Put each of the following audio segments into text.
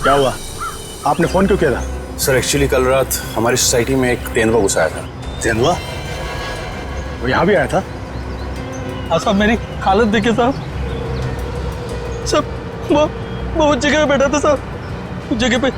क्या हुआ? आपने फोन क्यों किया था? सर एक्चुअली कल रात हमारी सोसाइटी में एक तेंदुआ घुस आया था। तेंदुआ? वो यहाँ भी आया था? हाँ साहब, मेरी हालत देखिए साहब। वो जगह पे बैठा था साहब, उस जगह पे।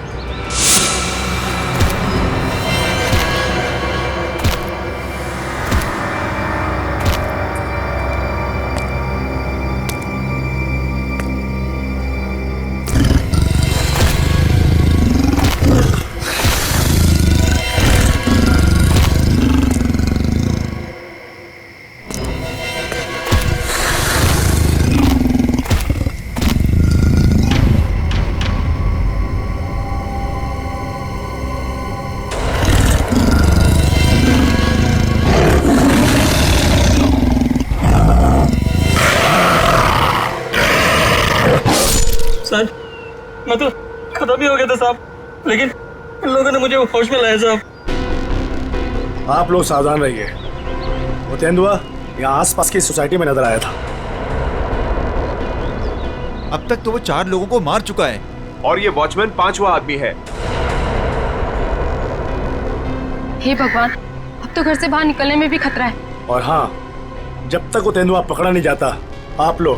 सर मैं तो खत्म भी हो गया था साहब, लेकिन इन लोगों ने मुझे होश में लाया साहब। आप लोग सावधान रहिए। वो तेंदुआ यहाँ आसपास की सोसाइटी में नजर आया था। अब तक तो वो 4 लोगों को मार चुका है और ये वॉचमैन 5वां आदमी है। हे भगवान, अब तो घर से बाहर निकलने में भी खतरा है। और हाँ, जब तक वो तेंदुआ पकड़ा नहीं जाता, आप लोग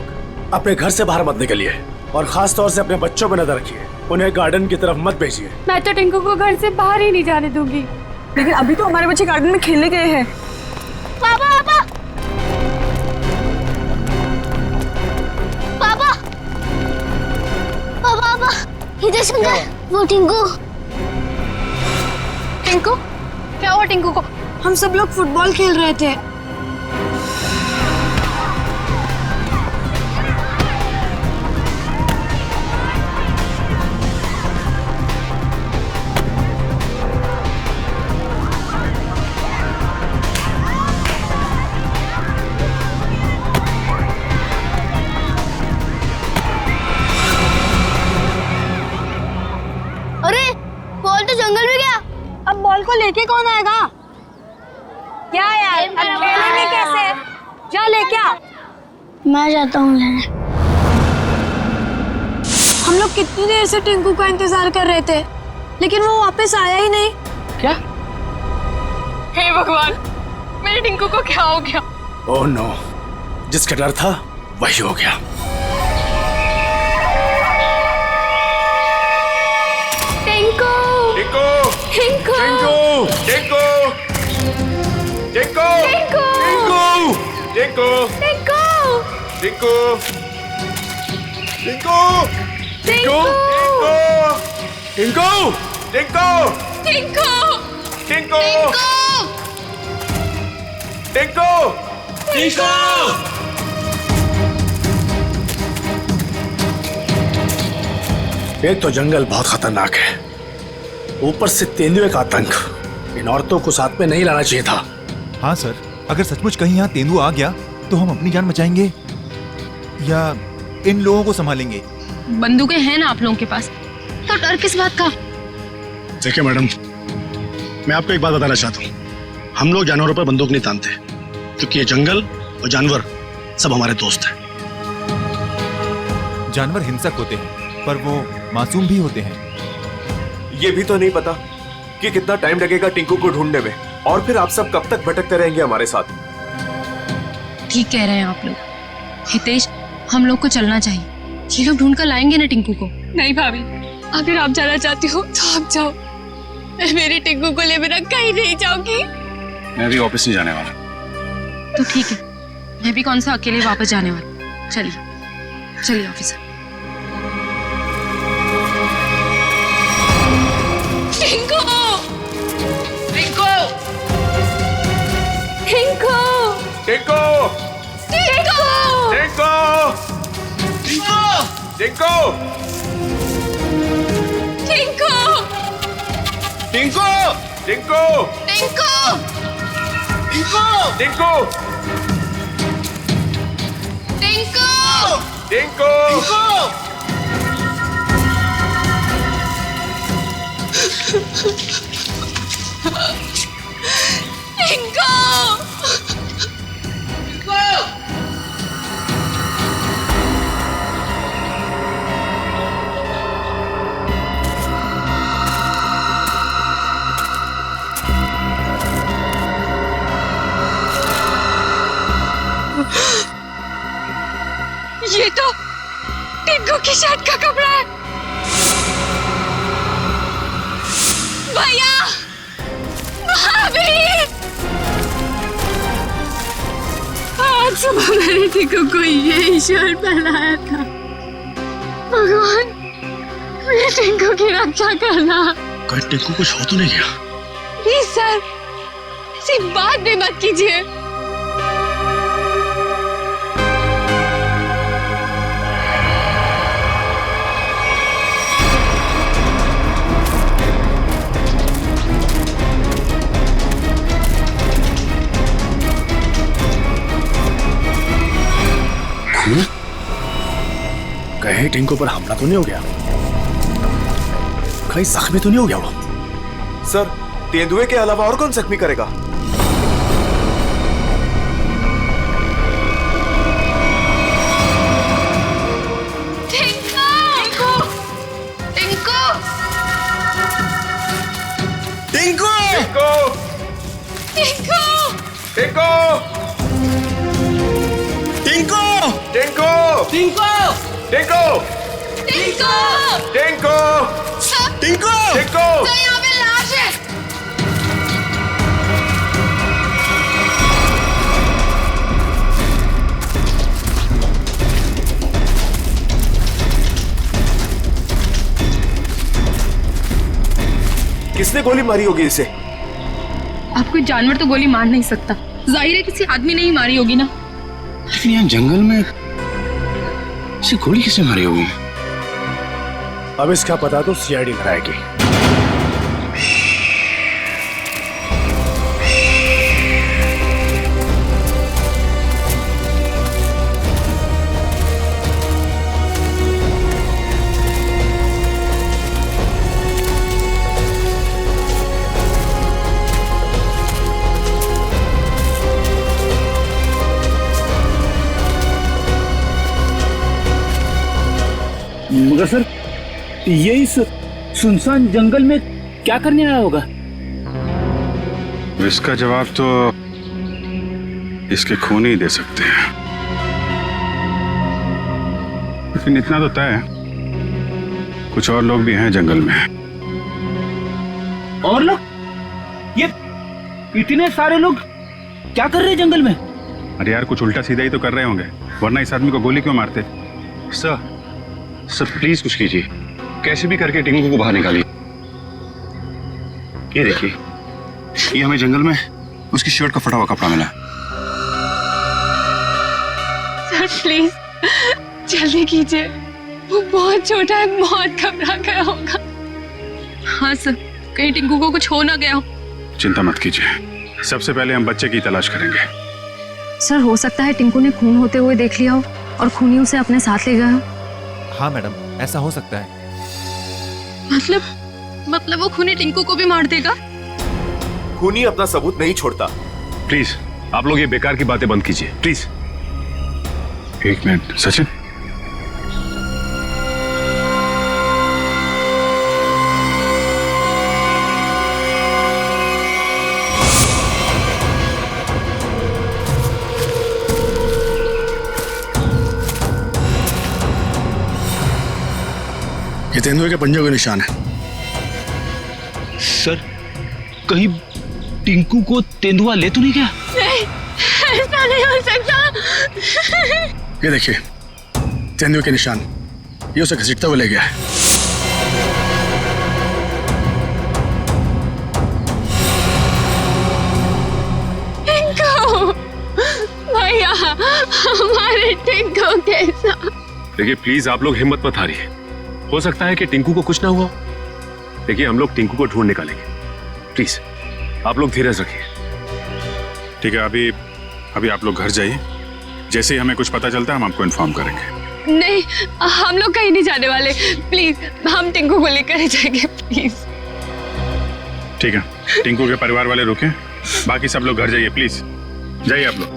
अपने घर से बाहर मत निकलिए और खास तौर से अपने बच्चों पर नजर रखिए। उन्हें गार्डन की तरफ मत भेजिए। मैं तो टिंकू को घर से बाहर ही नहीं जाने दूंगी। लेकिन अभी तो हमारे बच्चे गार्डन में खेलने गए हैं। पापा पापा पापा पापा पापा इधर सुनो, वो टिंकू। टिंकू? क्या हुआ टिंकू को? हम सब लोग फुटबॉल खेल रहे थे। अरे बॉल तो जंगल में गया। अब बॉल को लेके कौन आएगा? क्या यार, अब खेलेंगे कैसे? जा लेके आ। मैं जाता हूँ लेने। हम लोग कितनी देर से टिंकू का इंतजार कर रहे थे, लेकिन वो वापस आया ही नहीं। क्या? हे भगवान, मेरे टिंकू को क्या हो गया? ओह नो, जिसका डर था वही हो गया। टिंकू! टिंकू! टिंकू! टिंकू! टिंकू! टिंकू! टिंकू! टिंकू! टिंकू! टिंकू! टिंकू! टिंकू! टिंकू! टिंकू! टिंकू! टिंकू! टिंकू! एक तो जंगल बहुत खतरनाक है, ऊपर से तेंदुए का आतंक। इन औरतों को साथ में नहीं लाना चाहिए था। हाँ सर, अगर सचमुच कहीं यहाँ तेंदुआ आ गया तो हम अपनी जान बचाएंगे या इन लोगों को संभालेंगे? बंदूकें हैं ना आप लोगों के पास, तो डर किस बात का? देखिए मैडम, मैं आपको एक बात बताना चाहता हूँ। हम लोग जानवरों पर बंदूक नहीं तानते, क्योंकि ये जंगल और जानवर सब हमारे दोस्त हैं। जानवर हिंसक होते हैं, पर वो मासूम भी होते हैं। ये भी तो नहीं पता कि कितना टाइम लगेगा टिंकू को ढूंढने में, और फिर आप सब कब तक भटकते रहेंगे हमारे साथ। ठीक कह रहे हैं आप लोग। हितेश, हम लोग को चलना चाहिए। ये लोग ढूंढ कर लाएंगे ना टिंकू को। नहीं भाभी, अगर आप जाना चाहती हो तो आप जाओ। मैं मेरी टिंकू को ले बिना कहीं नहीं जाऊंगी। मैं भी ऑफिस नहीं जाने वाला। तो ठीक है, मैं भी कौन सा अकेले वापस जाने वाली। चलिए चलिए ऑफिस। टिंकू! टिंकू! टिंकू! टिंकू! टिंकू! टिंकू! टिंकू! टिंकू! टिंकू! टिंकू! टिंकू! टिंकू! टिंकू! टिंकू! ये तो टिंकू की शर्ट का कपड़ा है। भैया, भाभी, आज सुबह मैंने टिंकू को यही शर्ट पहनाया था। भगवान, मेरे टिंकू की रक्षा करना। कहीं टिंकू कुछ हो तो नहीं गया? प्लीज सर, ऐसी बात भी मत कीजिए। कहीं टिंकू पर हमला तो नहीं हो गया? कहीं जख्मी तो नहीं हो गया वो? सर, तेंदुए के अलावा और कौन जख्मी करेगा? टिंकू! टिंकू! टिंकू! टिंकू! टिंकू! टिंकू! टिंकू! टिंकू! टिंकू! टिंकू! यहाँ पे लाश है। किसने गोली मारी होगी इसे? आप कोई जानवर तो गोली मार नहीं सकता, जाहिर है किसी आदमी ने ही मारी होगी ना। लेकिन यहाँ जंगल में इसे गोली किसने मारी होगी? अब इसका पता तो सीआईडी कराएगी। मगर सर, ये इस सुनसान जंगल में क्या करने आया होगा? इसका जवाब तो इसके खून ही दे सकते हैं। लेकिन इतना तो तय है, कुछ और लोग भी हैं जंगल में। और लोग? ये इतने सारे लोग क्या कर रहे हैं जंगल में? अरे यार, कुछ उल्टा सीधा ही तो कर रहे होंगे, वरना इस आदमी को गोली क्यों मारते? सर प्लीज कुछ कीजिए, कैसे भी करके टिंकू को बाहर निकालिए। ये देखिए, ये हमें जंगल में उसकी शर्ट का फटा हुआ कपड़ा मिला। सर प्लीज जल्दी कीजिए, वो बहुत छोटा है, बहुत घबरा गया होगा। हाँ सर, कहीं टिंकू को कुछ हो ना गया हो। चिंता मत कीजिए, सबसे पहले हम बच्चे की तलाश करेंगे। सर हो सकता है टिंकू ने खून होते हुए देख लिया हो और खूनी उसे अपने साथ ले गया हो। हाँ मैडम, ऐसा हो सकता है। मतलब वो खूनी टिंकू को भी मार देगा? खूनी अपना सबूत नहीं छोड़ता। प्लीज आप लोग ये बेकार की बातें बंद कीजिए, प्लीज। एक मिनट सचिन, ये तेंदुए के पंजों के निशान है। सर, कहीं टिंकू को तेंदुआ ले तो नहीं गया? नहीं, ऐसा नहीं हो सकता। ये देखिए, तेंदुए के निशान, ये उसे घसीटता हुआ ले गया है। टिंकू, भैया, हमारे टिंकू कैसा? देखिए प्लीज आप लोग हिम्मत मत हारिए, हो सकता है कि टिंकू को कुछ ना हुआ। देखिए हम लोग टिंकू को ढूंढ निकालेंगे, प्लीज आप लोग धीरज रखिए। ठीक है, अभी आप लोग घर जाइए, जैसे ही हमें कुछ पता चलता है हम आपको इन्फॉर्म करेंगे। नहीं, हम लोग कहीं नहीं जाने वाले, प्लीज हम टिंकू को लेकर ही जाएंगे, प्लीज। ठीक है, टिंकू के परिवार वाले रुके, बाकी सब लोग घर जाइए, प्लीज जाइए आप लोग।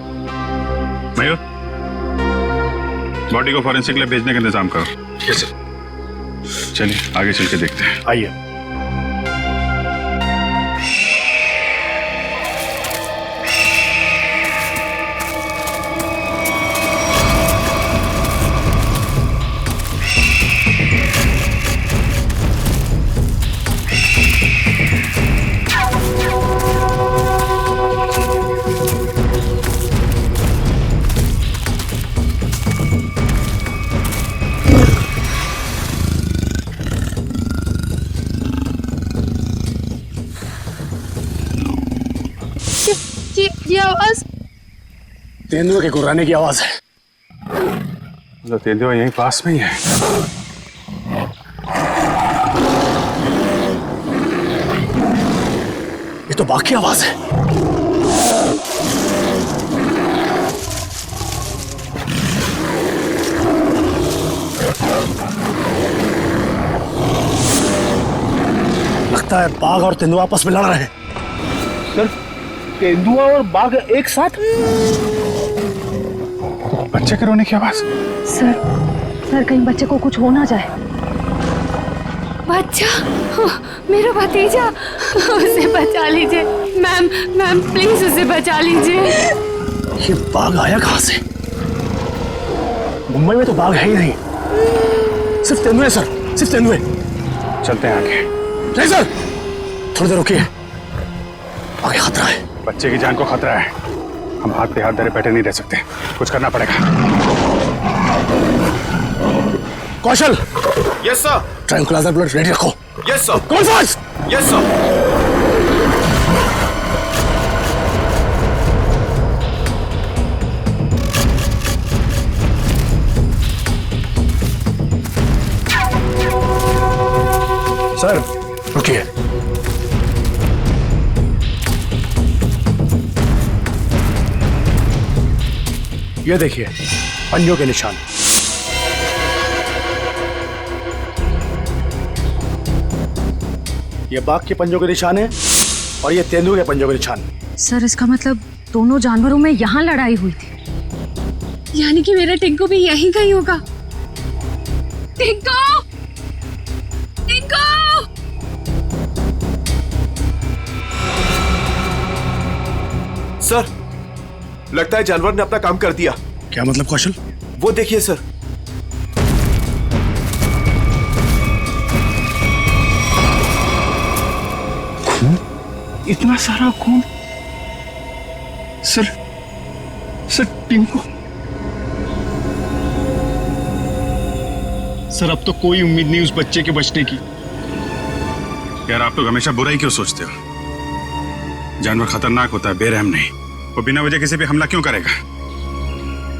मयूर, बॉडी को फॉरेंसिक लैब भेजने का इंतजाम करो। Yes sir. चलिए आगे चल के देखते हैं। आइए। ये आवाज तेंदुए के गुर्राने की आवाज है। मतलब तेंदुआ यहीं पास में ही है। ये तो बाघ की आवाज है। लगता है बाघ और तेंदुआ आपस में लड़ रहे हैं। सर, तेंदुआ और बाघ एक साथ? बच्चे के रोने की आवाज। सर कहीं बच्चे को कुछ हो ना जाए। बच्चा, मेरा भतीजा, उसे बचा लीजिए मैम प्लीज उसे बचा लीजिए। ये बाघ आया कहां से? मुंबई में तो बाघ है ही नहीं, सिर्फ तेंदुए सर, सिर्फ तेंदुए। चलते हैं आगे। नहीं सर, थोड़ी देर रुकिए, आगे खतरा है। बच्चे की जान को खतरा है, हम हाथ पे हाथ धरे बैठे नहीं रह सकते, कुछ करना पड़ेगा। Kaushal, yes sir. Tranquilliser blood ready रखो। Yes sir. कौन फास्ट? Yes sir. सर रुकिए, ये देखिए पंजों के निशान। ये बाघ के पंजों के निशान है और ये तेंदुए के पंजों के निशान। सर इसका मतलब दोनों जानवरों में यहाँ लड़ाई हुई थी। यानी कि मेरा टिंकू भी यहीं कहीं होगा। टिंकू, टिंकू! सर, लगता है जानवर ने अपना काम कर दिया। क्या मतलब कौशल? वो देखिए सर। इतना सारा खून। सर टिंकू। सर अब तो कोई उम्मीद नहीं उस बच्चे के बचने की। यार आप लोग हमेशा बुरा ही क्यों सोचते हो? जानवर खतरनाक होता है, बेरहम नहीं। वो बिना वजह किसी पे हमला क्यों करेगा?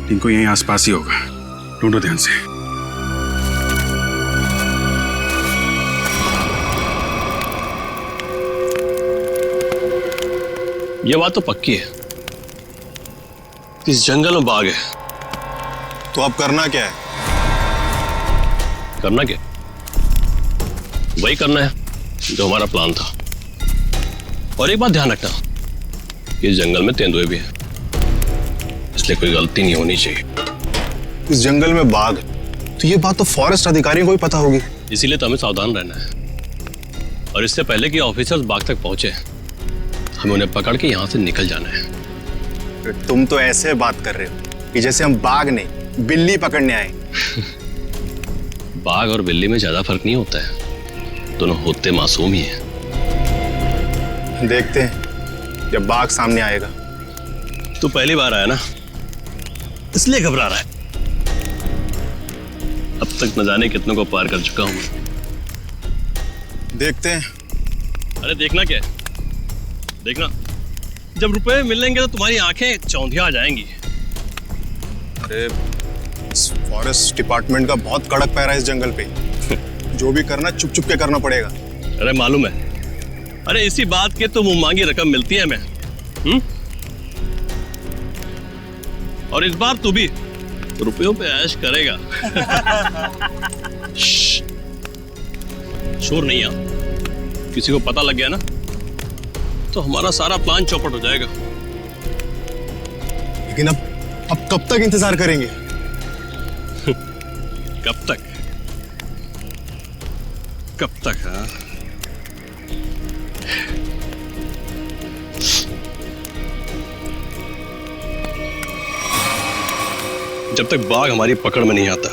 टिंकू यहीं आसपास ही होगा, ढूंढो ध्यान से। ये बात तो पक्की है, इस जंगल में बाघ है। तो अब करना क्या है? करना क्या? वही करना है जो हमारा प्लान था। और एक बात ध्यान रखना, इस जंगल में तेंदुए भी हैं, इसलिए कोई गलती नहीं होनी चाहिए। इस जंगल में बाघ, तो ये बात तो फॉरेस्ट अधिकारियों को भी पता होगी। इसीलिए तो हमें सावधान रहना है, और इससे पहले कि ऑफिसर्स बाघ तक पहुंचे, हमें उन्हें पकड़ के यहाँ से निकल जाना है। तुम तो ऐसे बात कर रहे हो कि जैसे हम बाघ नहीं बिल्ली पकड़ने आए। बाघ और बिल्ली में ज्यादा फर्क नहीं होता है, दोनों होते मासूम ही हैं। देखते हैं जब बाघ सामने आएगा। तू पहली बार आया ना, इसलिए घबरा रहा है। अब तक न जाने कितनों को पार कर चुका हूं। देखते हैं। अरे देखना क्या है? देखना, जब रुपए मिलेंगे तो तुम्हारी आंखें चौंधिया आ जाएंगी। अरे फॉरेस्ट डिपार्टमेंट का बहुत कड़क पैरा है इस जंगल पे। जो भी करना चुप चुप के करना पड़ेगा। अरे मालूम है, अरे इसी बात के तो मुंह मांगी रकम मिलती है हमें। और इस बार तू भी रुपयों पे ऐश करेगा। शोर नहीं आ, किसी को पता लग गया ना तो हमारा सारा प्लान चौपट हो जाएगा। लेकिन अब कब तक इंतजार करेंगे? कब तक? कब तक? हाँ, जब तक बाघ हमारी पकड़ में नहीं आता।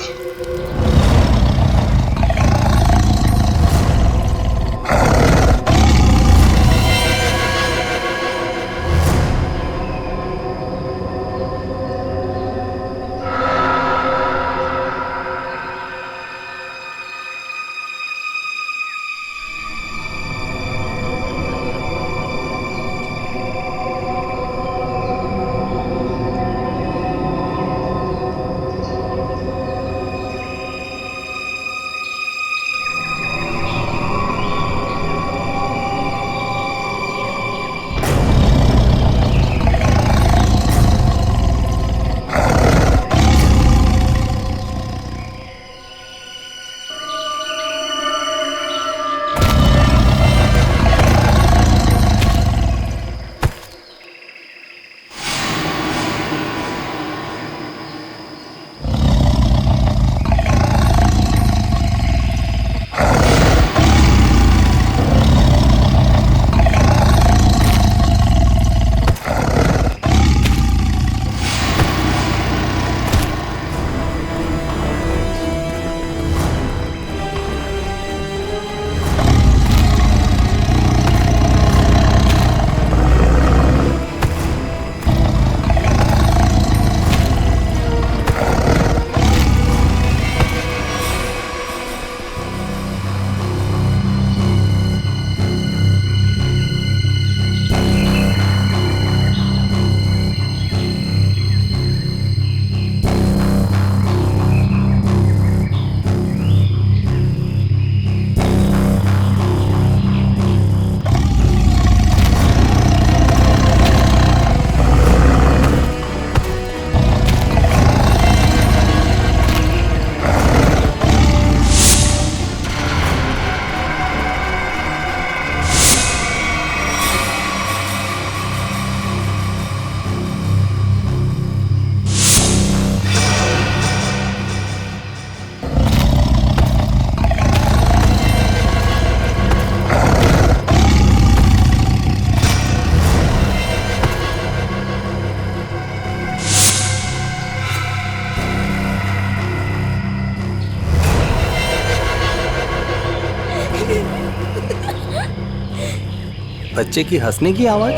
बच्चे की हंसने की आवाज।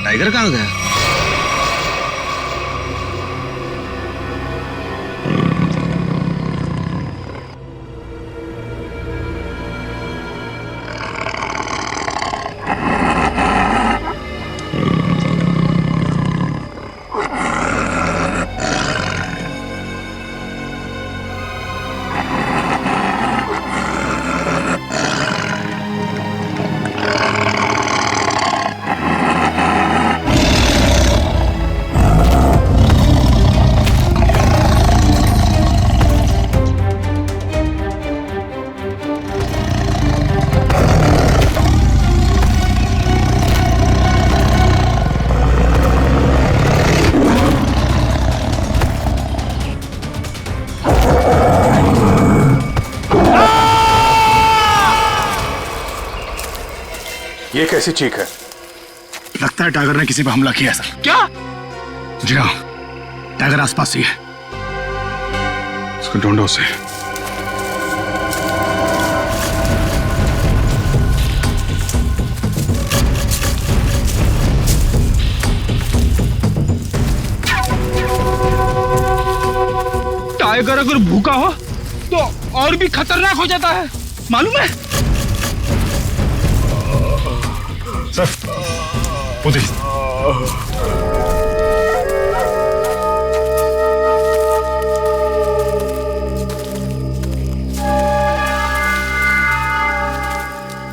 टाइगर कहाँ गया? ये कैसी चीख है? लगता है टाइगर ने किसी पर हमला किया है सर। क्या? जी हाँ, टाइगर आसपास ही है। उसको ढूंढो उसे। टाइगर अगर भूखा हो तो और भी खतरनाक हो जाता है, मालूम है? सर, वो देखिए।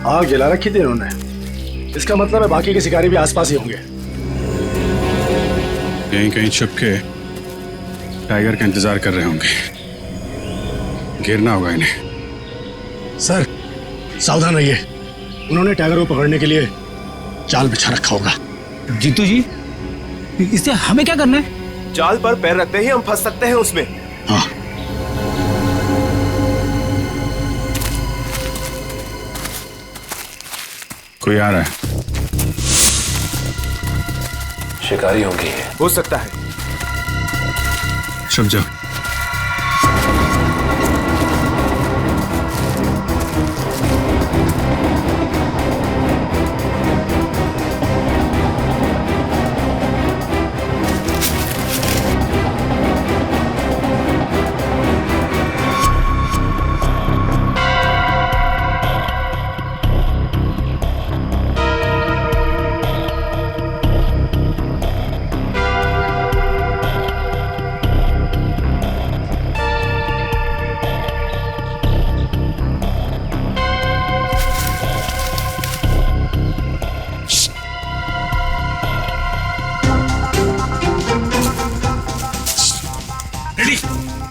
आग जला रखी थी इन्होंने। इसका मतलब है बाकी के शिकारी भी आसपास ही होंगे। कहीं कहीं छुप के टाइगर का इंतजार कर रहे होंगे। घेरना होगा इन्हें। सर, सावधान रहिए। उन्होंने टाइगर को पकड़ने के लिए जाल बिछा रखा होगा। जीतू जी, इससे हमें क्या करना है? जाल पर पैर रखते ही हम फंस सकते हैं उसमें। हाँ। कोई आ रहा है। शिकारी होंगे। हो सकता है। छुप जाओ।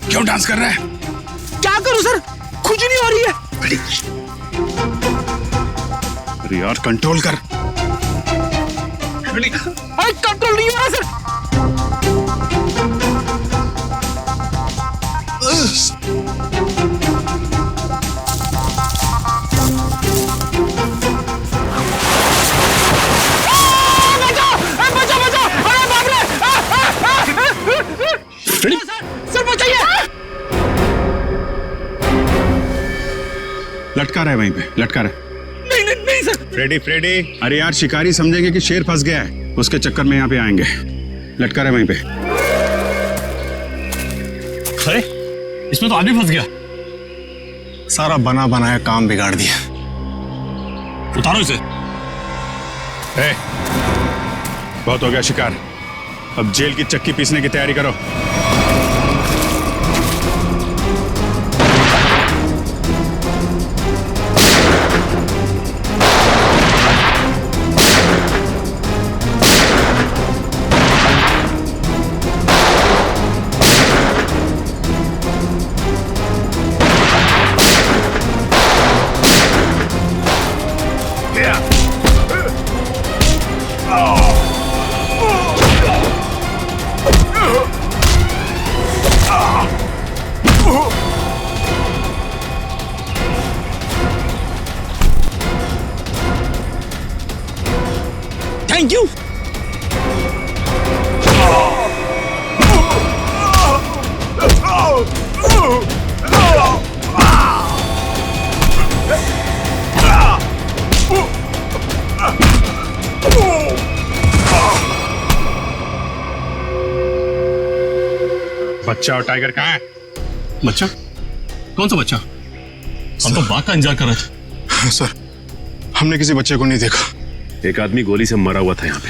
क्यों डांस कर रहा है? क्या करूं सर, खुजली हो रही है। अरे यार, कंट्रोल कर। कंट्रोल नहीं हो रहा सर। लटका रहा है वहीं पे, लटका रहा है। नहीं नहीं नहीं सर। Freddy, Freddy. अरे यार, शिकारी समझेंगे कि शेर फंस गया है, उसके चक्कर में यहाँ पे आएंगे। लटका रहा है वहीं पे। अरे, इसमें तो आदमी फंस गया। सारा बना बनाया काम बिगाड़ दिया। उतारो इसे। बहुत हो गया शिकार, अब जेल की चक्की पीसने की तैयारी करो। Thank you. बच्चा और टाइगर कहाँ है? बच्चा? कौन सा बच्चा? हम तो बाघ का इंतजार कर रहे थे। सर, हमने किसी बच्चे को नहीं देखा। एक आदमी गोली से मरा हुआ था यहाँ पे।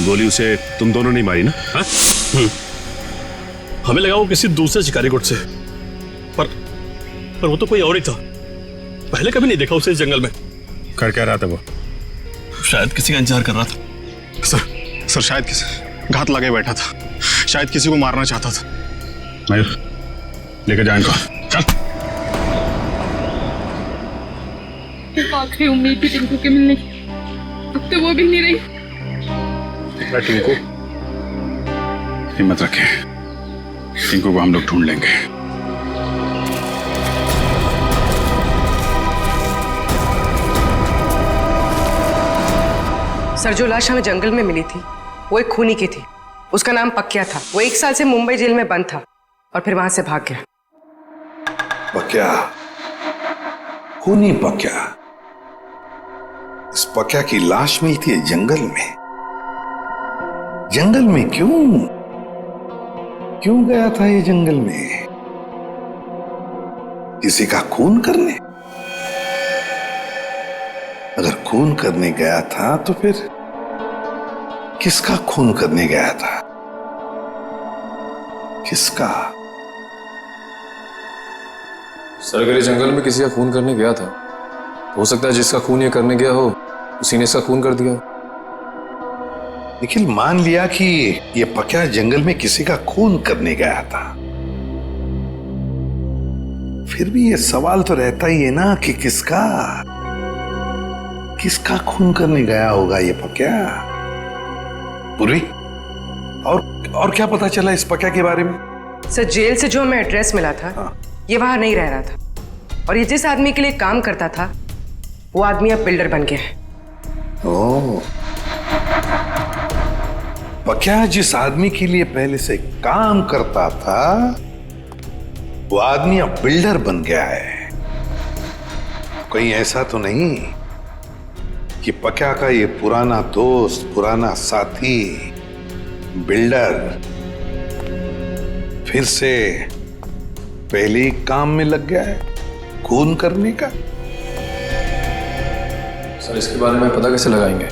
गोली उसे तुम दोनों नहीं मारी ना? हाँ? हमें लगा वो किसी दूसरे शिकारी गुट से, पर वो तो कोई और ही था। पहले कभी नहीं देखा उसे इस जंगल में। कर क्या रहा था वो? शायद किसी का इंतजार कर रहा था। सर शायद किसी घात लगे बैठा था, शायद किसी को मारना चाहता था। मयूर, लेकर जा इनको। चल। आखिरी उम्मीद थी टिंकू के मिलने की, अब तो वो भी नहीं रही। टिंकू, हिम्मत रखे, टिंकू को हम लोग ढूंढ लेंगे। सर, जो लाश हमें जंगल में मिली थी वो एक खूनी की थी। उसका नाम पक्या था। वो 1 साल से मुंबई जेल में बंद था और फिर वहां से भाग गया। पक्या, खूनी पक्या। इस पक्या की लाश मिलती है जंगल में। जंगल में क्यों गया था ये जंगल में? किसी का खून करने? अगर खून करने गया था तो फिर किसका खून करने गया था? किसका? सर, अगर ये जंगल में किसी का खून करने गया था, हो सकता है जिसका खून ये करने गया हो उसी ने इसका खून कर दिया। निखिल, मान लिया कि ये पक्या जंगल में किसी का खून करने गया था, फिर भी ये सवाल तो रहता ही है ना कि किसका खून करने गया होगा ये पक्या? पूर्वी, और क्या पता चला इस पक्या के बारे में? सर, जेल से जो हमें एड्रेस मिला था, ये वहां नहीं रह रहा था और ये जिस आदमी के लिए काम करता था वो आदमी अब बिल्डर बन गया है। ओह, पक्या जिस आदमी के लिए पहले से काम करता था वो आदमी अब बिल्डर बन गया है। कहीं ऐसा तो नहीं कि पक्या का ये पुराना दोस्त, पुराना साथी बिल्डर फिर से पहले ही काम में लग गया है खून करने का? सर, इसके बारे में पता कैसे लगाएंगे?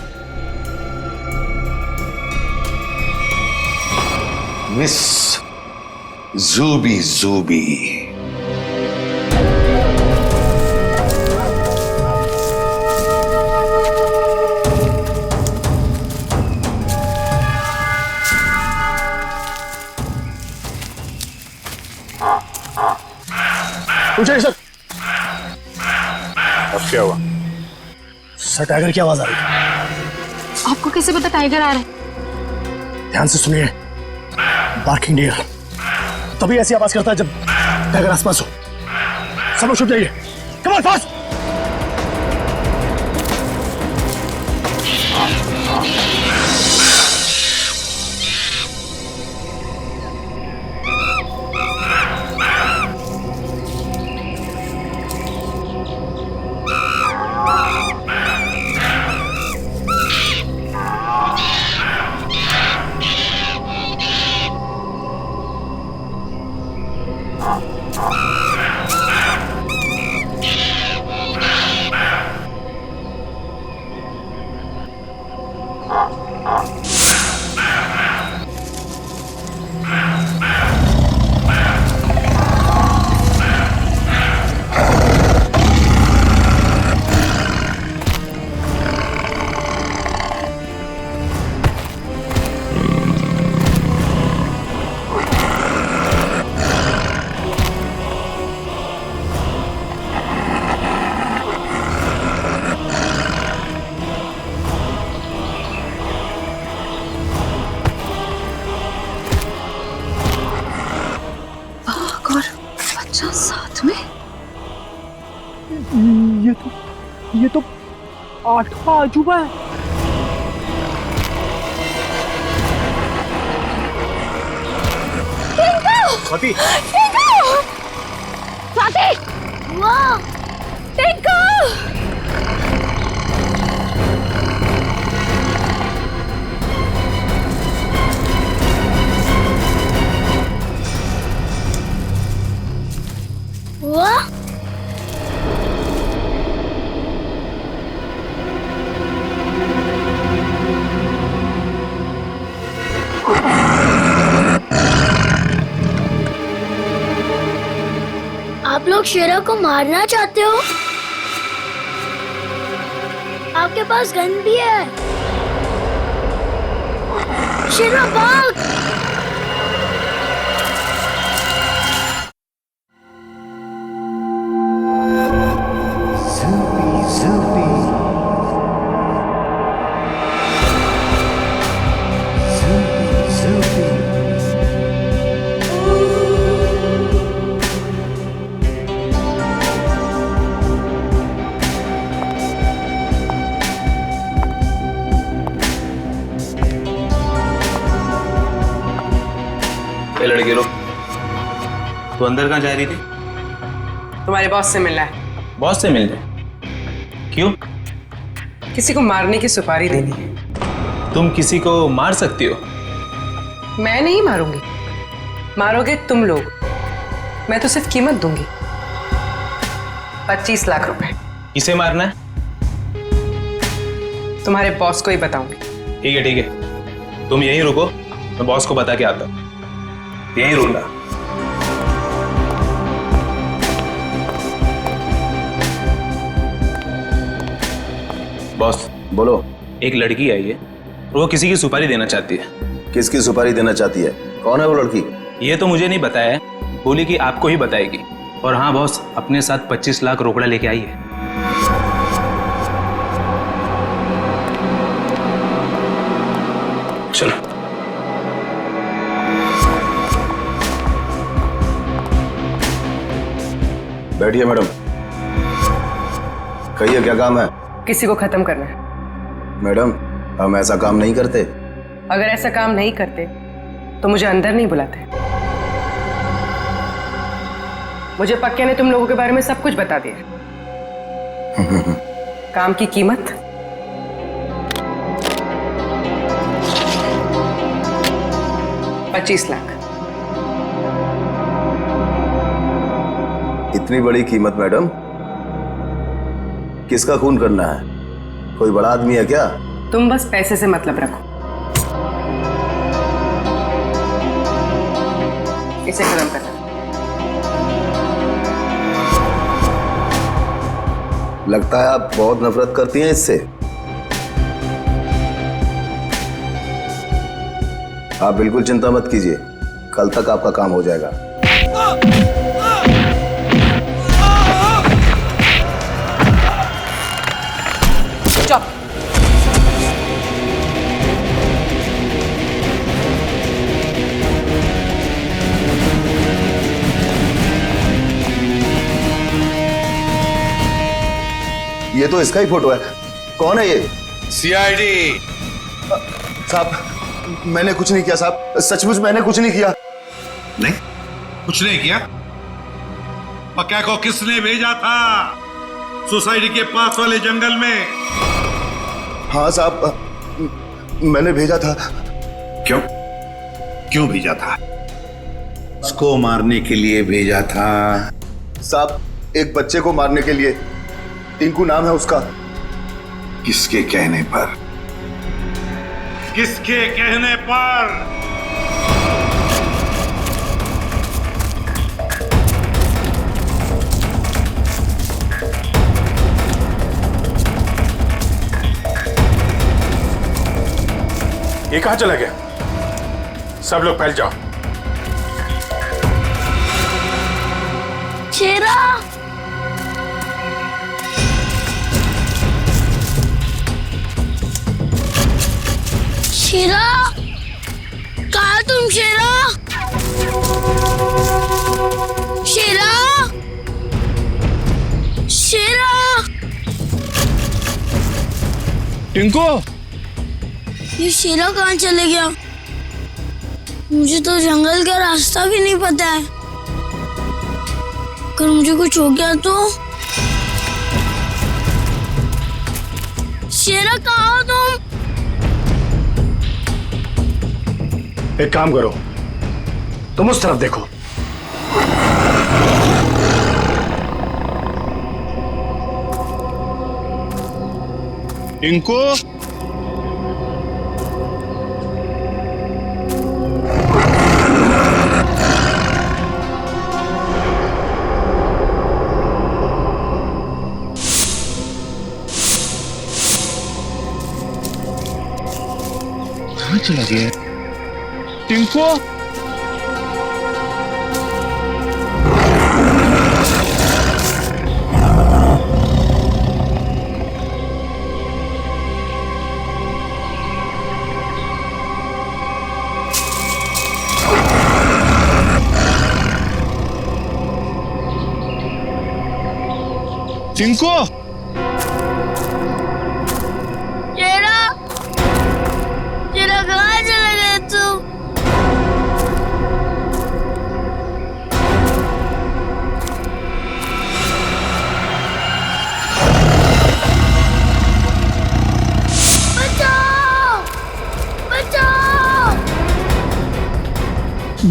मिस जूबी। पूछिए सर। अब क्या हुआ? सर, टाइगर की आवाज आ रही है। आपको कैसे पता टाइगर आ रहा है? ध्यान से सुनिए। बार्किंग डियर तभी ऐसी आवाज करता है जब टाइगर आसपास हो। सब लोग छुप जाइए। Come on, fast. साथ में? ये तो 8वां अजूबा है। स्वाति! स्वाति! वाह! टिंकू! हुआ? आप लोग शेरा को मारना चाहते हो? आपके पास गन भी है। शेरा भाग! लड़के लोग, तू अंदर कहाँ जा रही थी? तुम्हारे बॉस से मिलना है। बॉस से मिलने? क्यों? किसी को मारने की सुपारी देनी है। तुम किसी को मार सकती हो? मैं नहीं मारूंगी, मारोगे तुम लोग। मैं तो सिर्फ कीमत दूंगी, 25 लाख रुपए। किसे मारना है? तुम्हारे बॉस को ही बताऊंगी। ठीक है ठीक है, तुम यहीं रुको, मैं बॉस को बता के आता हूँ। यहीं रुकना। बॉस बोलो। एक लड़की आई है, वो किसी की सुपारी देना चाहती है। किसकी सुपारी देना चाहती है? कौन है वो लड़की? ये तो मुझे नहीं बताया है, बोली कि आपको ही बताएगी। और हाँ बॉस, अपने साथ 25 लाख रोकड़ा लेके आई है। चलो बैठिए मैडम। कहिए क्या काम है? किसी को खत्म करना है। मैडम हम ऐसा काम नहीं करते। अगर ऐसा काम नहीं करते तो मुझे अंदर नहीं बुलाते। मुझे पक्के ने तुम लोगों के बारे में सब कुछ बता दिया। काम की कीमत 25 लाख। इतनी बड़ी कीमत मैडम? किसका खून करना है? कोई बड़ा आदमी है क्या? तुम बस पैसे से मतलब रखो। इसे खत्म करना। लगता है आप बहुत नफरत करती हैं इससे। आप बिल्कुल चिंता मत कीजिए, कल तक आपका काम हो जाएगा। चुप। ये तो इसका ही फोटो है। कौन है ये? सीआईडी साहब, मैंने कुछ नहीं किया साहब, सचमुच मैंने कुछ नहीं किया। नहीं कुछ नहीं किया? पक्का को किसने भेजा था सोसाइटी के पास वाले जंगल में? हाँ साहब, मैंने भेजा था। क्यों? क्यों भेजा था? उसको मारने के लिए भेजा था साहब, एक बच्चे को मारने के लिए। टिंकू नाम है उसका। किसके कहने पर? किसके कहने पर? ये कहां चला गया? सब लोग फैल जाओ। शेरा! शेरा! कहाँ तुम शेरा? शेरा! शेरा! टिंकू! ये शेरा कहाँ चले गया? मुझे तो जंगल का रास्ता भी नहीं पता है। अगर मुझे कुछ हो गया तो? शेरा कहाँ हो तुम? एक काम करो, तुम उस तरफ देखो। टिंकू कहाँ चला गया टिंकू? टिंकू शेरा, शेरा कहाँ चले गए तुम? बचाओ! बचाओ!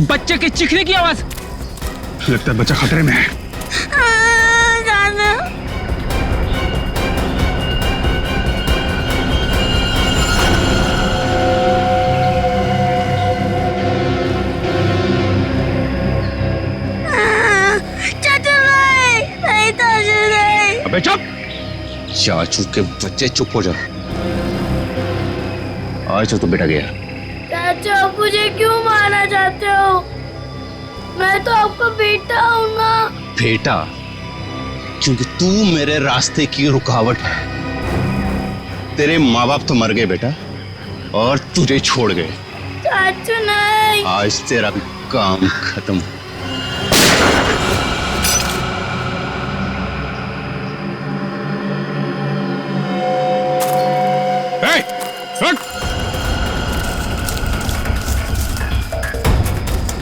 बच्चे के चीखने की आवाज। लगता है बच्चा खतरे में है। जाना। अबे चुप! चाचू के बच्चे चुप हो जा। आज तो बेटा गया। चाचा, आप मुझे क्यों मारना चाहते हो? मैं तो आपका बेटा हूँ ना। बेटा? क्योंकि तू मेरे रास्ते की रुकावट है। तेरे माँ बाप तो मर गए बेटा, और तुझे छोड़ गए। चाचू नहीं। आज तेरा काम खत्म।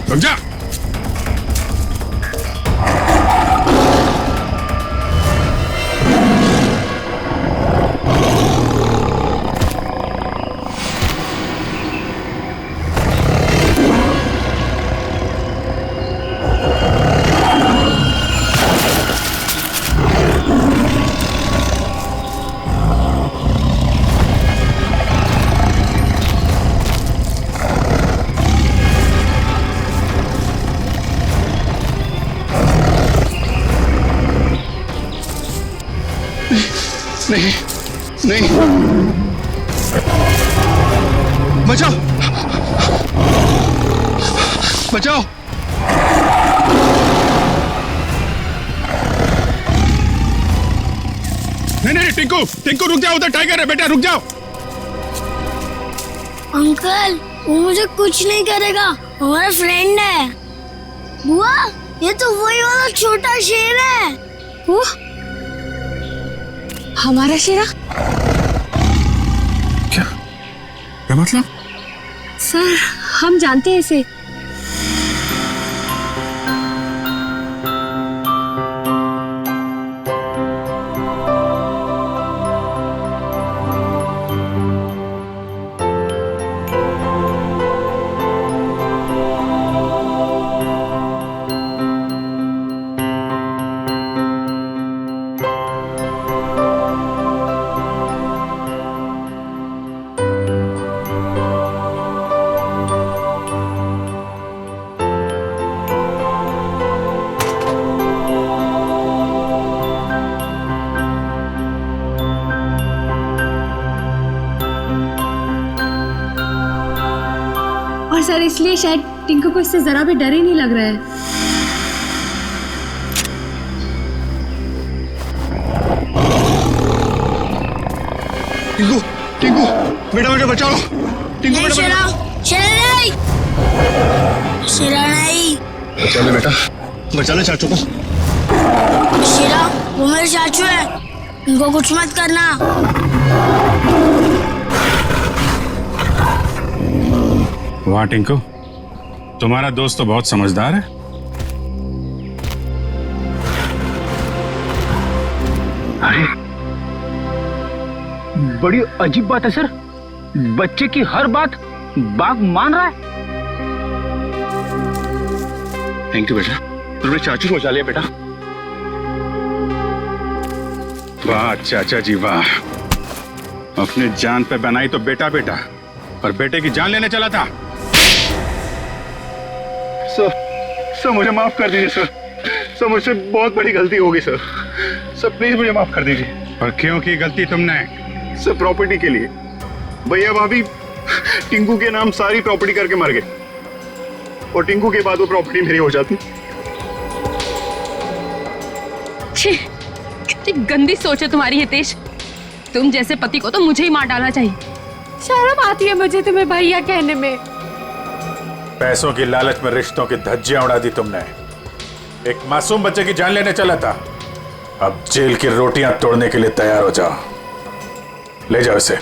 रुक जा। नहीं नहीं, बचाओ बचाओ। नहीं टिंकू, टिंकू रुक जाओ, उधर टाइगर है बेटा, रुक जाओ। अंकल, वो मुझे कुछ नहीं करेगा, हमारा फ्रेंड है। बुआ, ये तो वही वाला छोटा शेर है। वो हमारा शेरा? क्या मतलब? सर, हम जानते हैं इसे। और सर, इसलिए शायद टिंकू को इससे जरा भी डर ही नहीं लग रहा है। टिंकू, टिंकू, बेटा बेटा बचाओ। टिंकू बेटा, शेरा, शेरा नहीं, शेरा नहीं। बचा ले बेटा, बचा ले चाचू को। शेरा, वो मेरे चाचू है, उनको कुछ मत करना। वाह टिंकू, तुम्हारा दोस्त तो बहुत समझदार है। अरे, बड़ी अजीब बात है सर, बच्चे की हर बात बाघ मान रहा है। थैंक यू बेटा, तुमने चाचू को बचा लिया बेटा। वाह चाचा जी वाह, अपने जान पे बनाई तो बेटा बेटा, और बेटे की जान लेने चला था। सर मुझे माफ कर दीजिए सर। सर मुझसे बहुत बड़ी गलती हो गई सर। सर प्लीज मुझे माफ कर दीजिए। और क्यों की गलती तुमने? सर प्रॉपर्टी के लिए। भैया भाभी टिंकू के नाम सारी प्रॉपर्टी करके मर गए, और टिंकू के बाद वो प्रॉपर्टी मेरी हो जाती। छी, कितनी गंदी सोच है तुम्हारी हितेश। तुम जैसे पति को तो मुझे ही मार डालना चाहिए। शर्म आती है मुझे तुम्हें भैया कहने में। पैसों की लालच में रिश्तों की धज्जियां उड़ा दी तुमने। एक मासूम बच्चे की जान लेने चला था, अब जेल की रोटियां तोड़ने के लिए तैयार हो जाओ। ले जाओ इसे।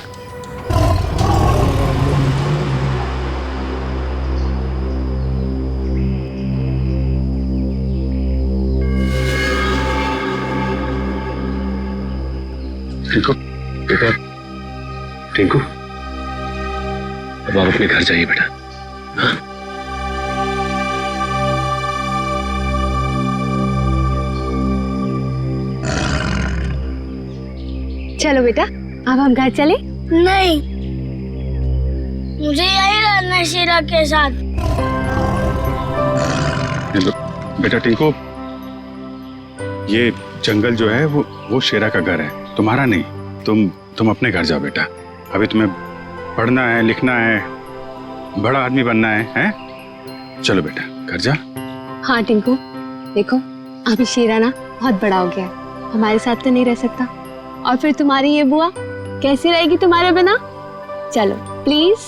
टिंकू, बेटा, टिंकू, अब आप अपने घर जाइए बेटा। हाँ? चलो बेटा, अब हम घर चले। नहीं, मुझे यही रहना है शीला के साथ। बेटा टिंकू, ये जंगल जो है वो शेरा का घर है, तुम्हारा नहीं। तुम अपने घर जाओ बेटा। अभी तुम्हें पढ़ना है, लिखना है, बड़ा आदमी बनना है, हैं? चलो बेटा घर जा। हाँ टिंकू, देखो अभी शेरा ना बहुत बड़ा हो गया है, हमारे साथ तो नहीं रह सकता, और फिर तुम्हारी ये बुआ कैसी रहेगी तुम्हारे बिना। चलो प्लीज।